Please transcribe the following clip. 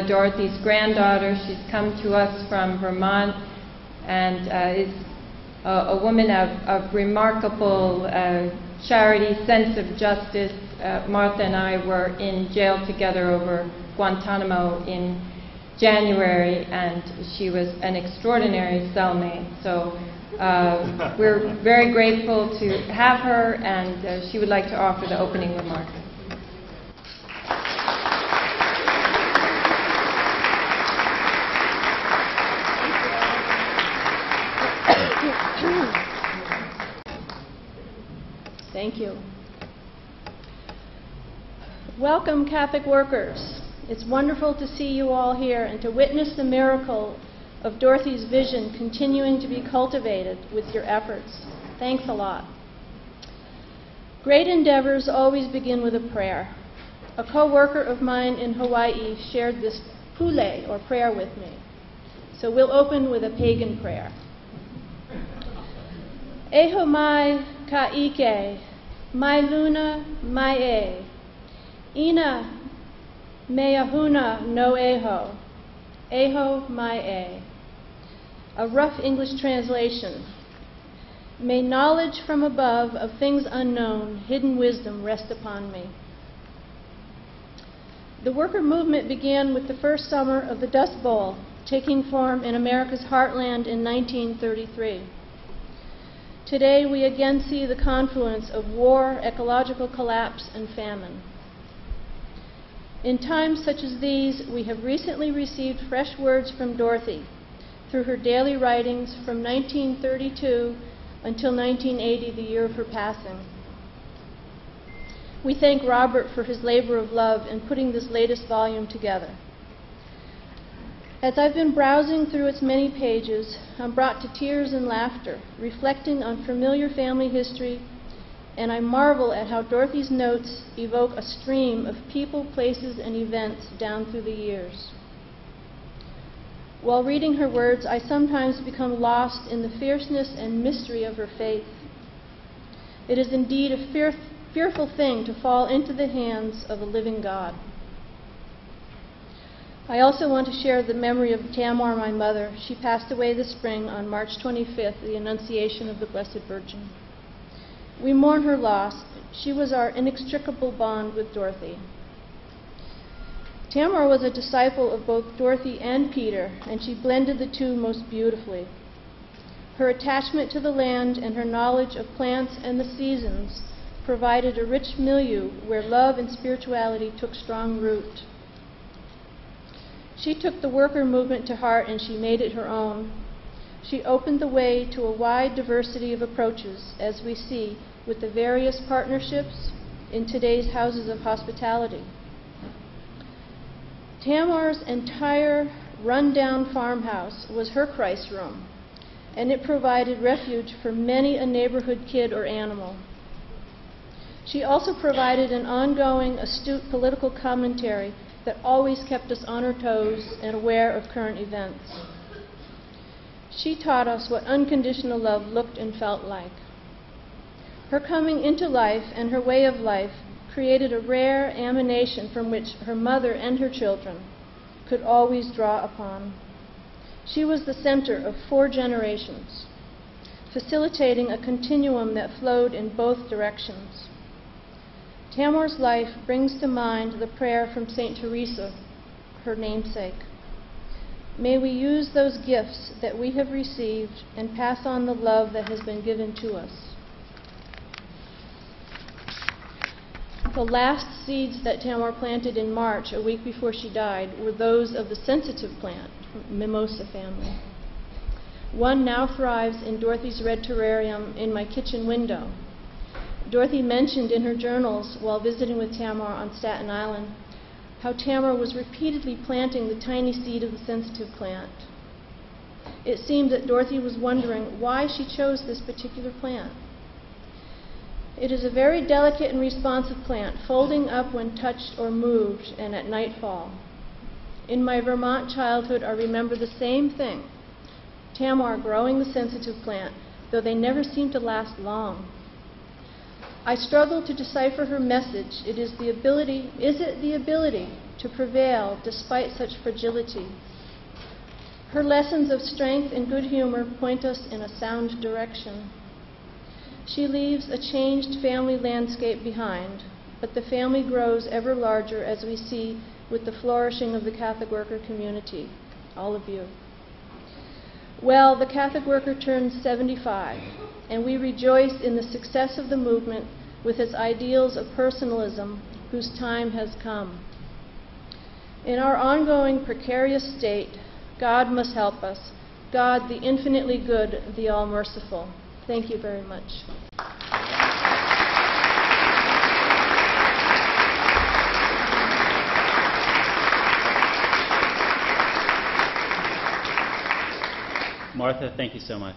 Dorothy's granddaughter. She's come to us from Vermont and is a woman of remarkable charity, sense of justice. Martha and I were in jail together over Guantanamo in January, and she was an extraordinary cellmate. So we're very grateful to have her, and she would like to offer the opening remarks. Thank you. Welcome, Catholic workers. It's wonderful to see you all here and to witness the miracle of Dorothy's vision continuing to be cultivated with your efforts. Thanks a lot. Great endeavors always begin with a prayer. A co-worker of mine in Hawaii shared this pule, or prayer, with me. So we'll open with a pagan prayer. Eho mai ka ike, mai luna mai e, ina meahuna no eho, eho mai e. A rough English translation. May knowledge from above of things unknown, hidden wisdom rest upon me. The worker movement began with the first summer of the Dust Bowl, taking form in America's heartland in 1933. Today, we again see the confluence of war, ecological collapse, and famine. In times such as these, we have recently received fresh words from Dorothy through her daily writings from 1932 until 1980, the year of her passing. We thank Robert for his labor of love in putting this latest volume together. As I've been browsing through its many pages, I'm brought to tears and laughter, reflecting on familiar family history, and I marvel at how Dorothy's notes evoke a stream of people, places, and events down through the years. While reading her words, I sometimes become lost in the fierceness and mystery of her faith. It is indeed a fearful thing to fall into the hands of a living God. I also want to share the memory of Tamar, my mother. She passed away this spring on March 25th, the Annunciation of the Blessed Virgin. We mourn her loss. She was our inextricable bond with Dorothy. Tamar was a disciple of both Dorothy and Peter, and she blended the two most beautifully. Her attachment to the land and her knowledge of plants and the seasons provided a rich milieu where love and spirituality took strong root. She took the worker movement to heart and she made it her own. She opened the way to a wide diversity of approaches, as we see with the various partnerships in today's houses of hospitality. Tamar's entire run-down farmhouse was her Christ room, and it provided refuge for many a neighborhood kid or animal. She also provided an ongoing, astute political commentary that always kept us on our toes and aware of current events. She taught us what unconditional love looked and felt like. Her coming into life and her way of life created a rare emanation from which her mother and her children could always draw upon. She was the center of 4 generations, facilitating a continuum that flowed in both directions. Tamar's life brings to mind the prayer from St. Teresa, her namesake. May we use those gifts that we have received and pass on the love that has been given to us. The last seeds that Tamar planted in March, a week before she died, were those of the sensitive plant, Mimosa family. One now thrives in Dorothy's red terrarium in my kitchen window. Dorothy mentioned in her journals while visiting with Tamar on Staten Island how Tamar was repeatedly planting the tiny seed of the sensitive plant. It seemed that Dorothy was wondering why she chose this particular plant. It is a very delicate and responsive plant, folding up when touched or moved and at nightfall. In my Vermont childhood, I remember the same thing, Tamar growing the sensitive plant, though they never seemed to last long. I struggled to decipher her message. Is it the ability to prevail despite such fragility. Her lessons of strength and good humor point us in a sound direction. She leaves a changed family landscape behind, but the family grows ever larger, as we see with the flourishing of the Catholic worker community, all of you. Well, the Catholic worker turns 75, and we rejoice in the success of the movement with its ideals of personalism, whose time has come. In our ongoing precarious state, God must help us, God, the infinitely good, the all-merciful. Thank you very much. Martha, thank you so much.